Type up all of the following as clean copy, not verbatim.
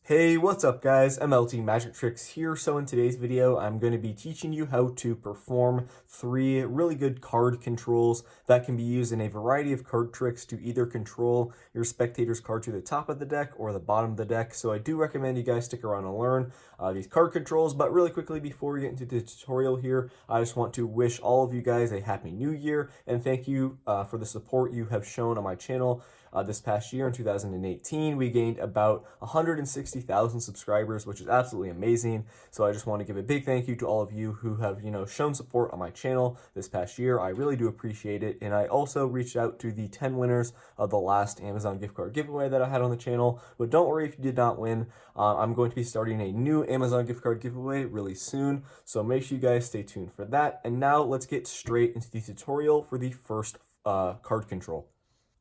Hey, what's up guys? mltmagictricks here. So in today's video, I'm going to be teaching you how to perform 3 really good card controls that can be used in a variety of card tricks to either control your spectator's card to the top of the deck or the bottom of the deck. So I do recommend you guys stick around and learn these card controls. But really quickly, before we get into the tutorial here, I just want to wish all of you guys a happy new year and thank you for the support you have shown on my channel. This past year in 2018, we gained about 160,000 subscribers, which is absolutely amazing. So I just want to give a big thank you to all of you who have, shown support on my channel this past year. I really do appreciate it. And I also reached out to the 10 winners of the last Amazon gift card giveaway that I had on the channel. But don't worry if you did not win. I'm going to be starting a new Amazon gift card giveaway really soon. So make sure you guys stay tuned for that. And now let's get straight into the tutorial for the first card control.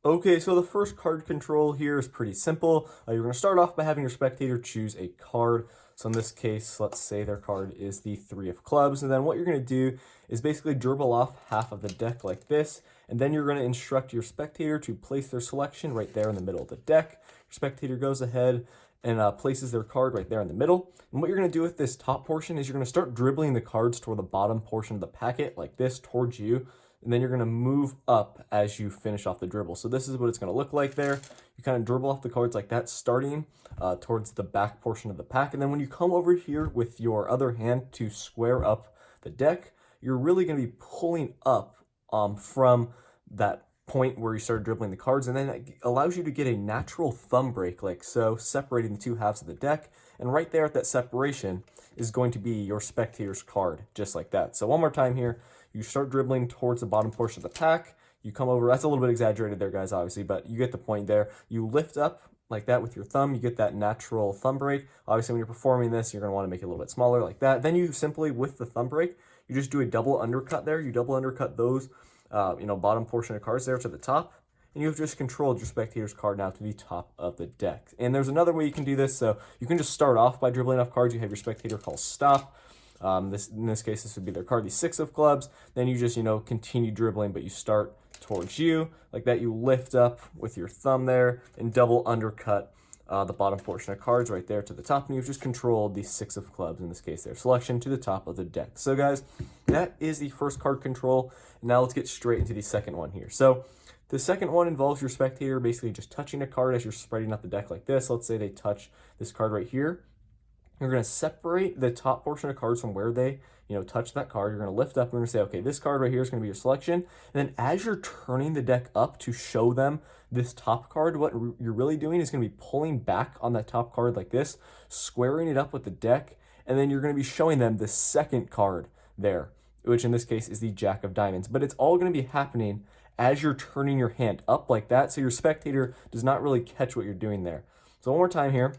Okay, so the first card control here is pretty simple. You're going to start off by having your spectator choose a card. So in this case, let's say their card is the 3 of clubs. And then what you're going to do is basically dribble off half of the deck like this. And then you're going to instruct your spectator to place their selection right there in the middle of the deck. Your spectator goes ahead and places their card right there in the middle. And what you're going to do with this top portion is you're going to start dribbling the cards toward the bottom portion of the packet like this towards you. And then you're going to move up as you finish off the dribble. So this is what it's going to look like there. You kind of dribble off the cards like that, starting towards the back portion of the pack. And then when you come over here with your other hand to square up the deck, you're really going to be pulling up from that point where you started dribbling the cards. And then it allows you to get a natural thumb break like so, separating the 2 halves of the deck. And right there at that separation is going to be your spectator's card, just like that. So one more time here. You start dribbling towards the bottom portion of the pack. You come over. That's a little bit exaggerated there, guys, obviously, but you get the point there. You lift up like that with your thumb. You get that natural thumb break. Obviously, when you're performing this, you're going to want to make it a little bit smaller like that. Then you simply, with the thumb break, you just do a double undercut there. You double undercut those, bottom portion of cards there to the top. And you've just controlled your spectator's card now to the top of the deck. And there's another way you can do this. So you can just start off by dribbling off cards. You have your spectator call stop. In this case, this would be their card, the 6 of clubs. Then you just, continue dribbling, but you start towards you like that. You lift up with your thumb there and double undercut the bottom portion of cards right there to the top. And you've just controlled the 6 of clubs, in this case, their selection to the top of the deck. So guys, that is the first card control. Now let's get straight into the second one here. So the second one involves your spectator basically just touching a card as you're spreading out the deck like this. Let's say they touch this card right here. You're going to separate the top portion of cards from where they, touch that card. You're going to lift up and we're going to say, okay, this card right here is going to be your selection. And then as you're turning the deck up to show them this top card, what you're really doing is going to be pulling back on that top card like this, squaring it up with the deck, and then you're going to be showing them the second card there, which in this case is the Jack of Diamonds. But it's all going to be happening as you're turning your hand up like that, so your spectator does not really catch what you're doing there. So one more time here.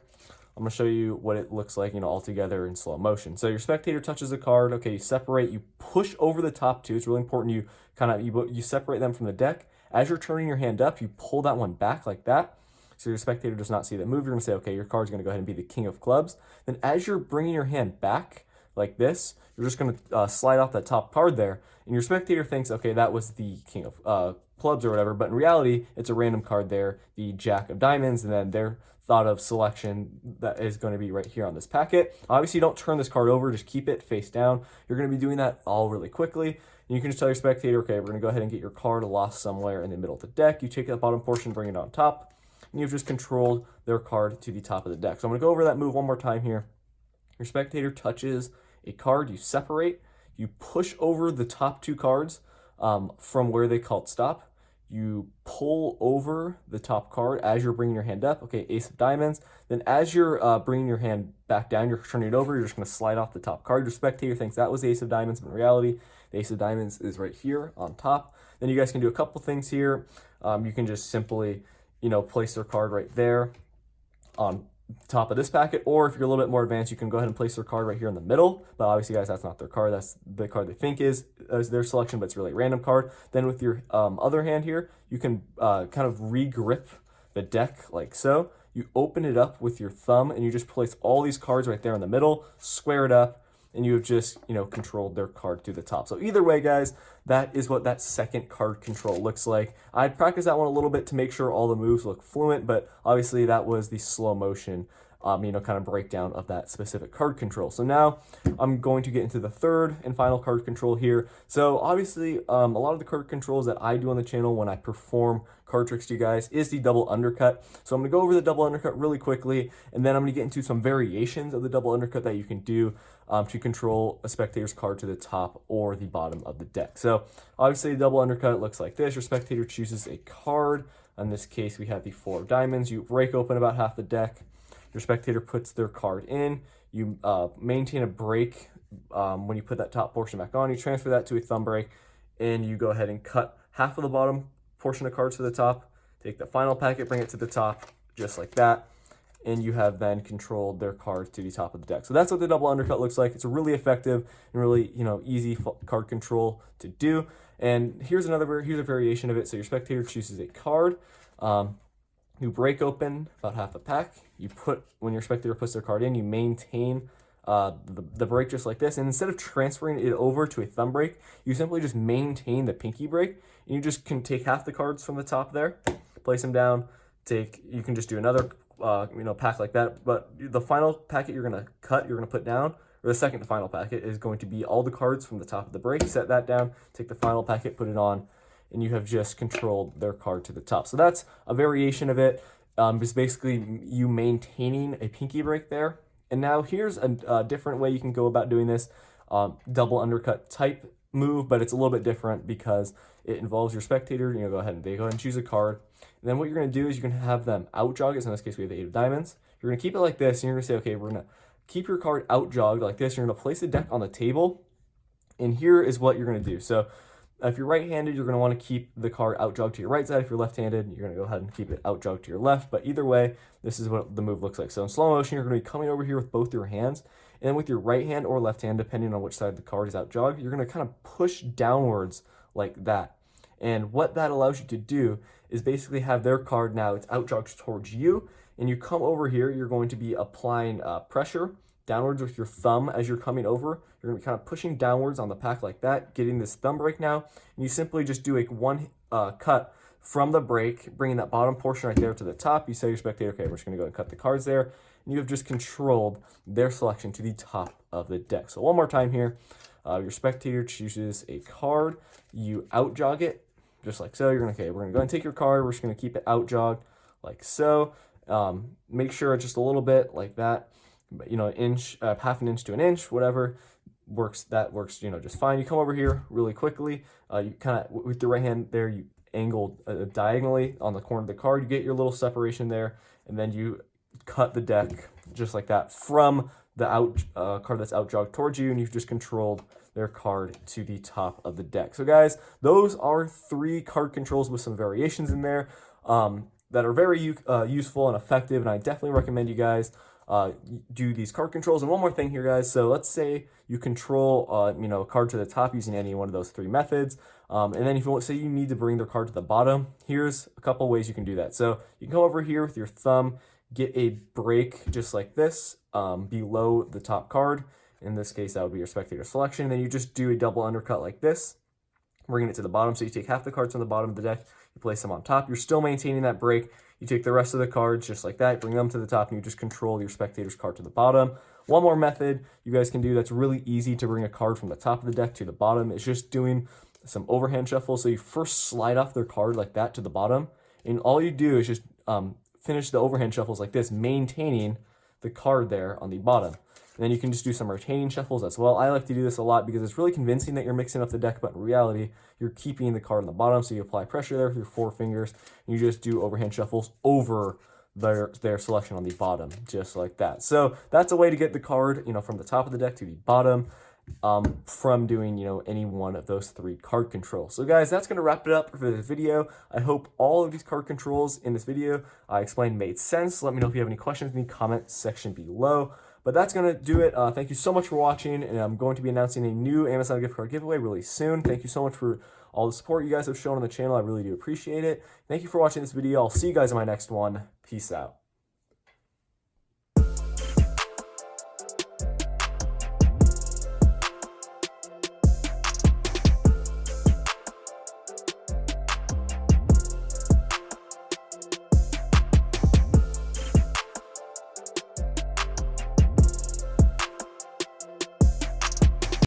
I'm going to show you what it looks like, all together in slow motion. So your spectator touches a card. Okay, you separate, you push over the top 2. It's really important you separate them from the deck. As you're turning your hand up, you pull that one back like that. So your spectator does not see that move. You're going to say, okay, your card's going to go ahead and be the King of Clubs. Then as you're bringing your hand back like this, you're just going to slide off that top card there. And your spectator thinks, okay, that was the King of Clubs or whatever. But in reality, it's a random card there, the Jack of Diamonds, and then their thought of selection that is going to be right here on this packet. Obviously, you don't turn this card over, just keep it face down. You're going to be doing that all really quickly. And you can just tell your spectator, okay, we're going to go ahead and get your card lost somewhere in the middle of the deck. You take that bottom portion, bring it on top, and you've just controlled their card to the top of the deck. So I'm going to go over that move one more time here. Your spectator touches a card, you separate, you push over the top 2 cards from where they called stop. You pull over the top card as you're bringing your hand up. Okay, Ace of Diamonds. Then as you're bringing your hand back down, you're turning it over. You're just going to slide off the top card. Your spectator thinks that was the Ace of Diamonds, but in reality, the Ace of Diamonds is right here on top. Then you guys can do a couple things here. You can just simply, place their card right there on top of this packet, or if you're a little bit more advanced, you can go ahead and place their card right here in the middle. But obviously, guys, that's not their card. That's the card they think is their selection, but it's really a random card. Then with your other hand here, you can kind of re-grip the deck like so. You open it up with your thumb, and you just place all these cards right there in the middle, square it up, and you have just, controlled their card to the top. So either way, guys, that is what that second card control looks like. I'd practice that one a little bit to make sure all the moves look fluent, but obviously that was the slow motion kind of breakdown of that specific card control. So now I'm going to get into the third and final card control here. So obviously, a lot of the card controls that I do on the channel when I perform card tricks to you guys is the double undercut. So I'm going to go over the double undercut really quickly, and then I'm going to get into some variations of the double undercut that you can do to control a spectator's card to the top or the bottom of the deck. So obviously, the double undercut looks like this. Your spectator chooses a card. In this case, we have the 4 of diamonds. You break open about half the deck. Your spectator puts their card in. You maintain a break when you put that top portion back on. You transfer that to a thumb break, and you go ahead and cut half of the bottom portion of cards to the top. Take the final packet, bring it to the top, just like that. And you have then controlled their cards to the top of the deck. So that's what the double undercut looks like. It's a really effective and really easy card control to do. And here's a variation of it. So your spectator chooses a card. You break open about half the pack. When your spectator puts their card in, you maintain the break just like this. And instead of transferring it over to a thumb break, you simply just maintain the pinky break. And you just can take half the cards from the top there, place them down. You can just do another pack like that. But the final packet you're gonna put down, or the second to final packet, is going to be all the cards from the top of the break. Set that down, take the final packet, put it on, and you have just controlled their card to the top. So that's a variation of it. It's basically you maintaining a pinky break there. And now here's a different way you can go about doing this double undercut type move, but it's a little bit different because it involves your spectator. They go ahead and choose a card. And then what you're going to do is you're going to have them out jog it. So in this case, we have the 8 of diamonds. You're going to keep it like this, and you're going to say, okay, we're going to keep your card out jogged like this. You're going to place the deck on the table, and here is what you're going to do. So if you're right-handed, you're going to want to keep the card out jogged to your right side. If you're left-handed, you're going to go ahead and keep it out jogged to your left. But either way, this is what the move looks like. So in slow motion, you're going to be coming over here with both your hands, and then with your right hand or left hand, depending on which side the card is out jogged, you're going to kind of push downwards like that. And what that allows you to do is basically have their card now, it's out jogged towards you, and you come over here, you're going to be applying pressure downwards with your thumb as you're coming over. You're going to be kind of pushing downwards on the pack like that, getting this thumb break now, and you simply just do a one cut from the break, bringing that bottom portion right there to the top. You say to your spectator, okay, we're just going to go and cut the cards there, and you have just controlled their selection to the top of the deck. So one more time here, your spectator chooses a card, you out jog it, just like so. We're going to go ahead and take your card, we're just going to keep it out jogged like so. Make sure it's just a little bit like that, an inch, half an inch to an inch, whatever works, that works, just fine. You come over here really quickly, you kind of, with your right hand there, you angle diagonally on the corner of the card, you get your little separation there, and then you cut the deck just like that from the card that's out jogged towards you, and you've just controlled their card to the top of the deck. So guys, those are 3 card controls with some variations in there that are very useful and effective, and I definitely recommend you guys do these card controls. And one more thing here, guys. So let's say you control a card to the top using any one of those 3 methods, and then if you say you need to bring their card to the bottom, here's a couple ways you can do that. So you can come over here with your thumb, get a break just like this below the top card. In this case, that would be your spectator selection. Then you just do a double undercut like this, bringing it to the bottom. So you take half the cards on the bottom of the deck, you place them on top. You're still maintaining that break. You take the rest of the cards just like that, bring them to the top, and you just control your spectator's card to the bottom. One more method you guys can do that's really easy to bring a card from the top of the deck to the bottom is just doing some overhand shuffle. So you first slide off their card like that to the bottom, and all you do is just finish the overhand shuffles like this, maintaining the card there on the bottom. And then you can just do some retaining shuffles as well. I like to do this a lot because it's really convincing that you're mixing up the deck, but in reality, you're keeping the card on the bottom. So you apply pressure there with your 4 fingers, and you just do overhand shuffles over their selection on the bottom, just like that. So that's a way to get the card, from the top of the deck to the bottom, from doing, any one of those 3 card controls. So guys, that's going to wrap it up for this video. I hope all of these card controls in this video I explained made sense. Let me know if you have any questions in the comment section below. But that's going to do it. Thank you so much for watching, and I'm going to be announcing a new Amazon gift card giveaway really soon. Thank you so much for all the support you guys have shown on the channel. I really do appreciate it. Thank you for watching this video. I'll see you guys in my next one. Peace out.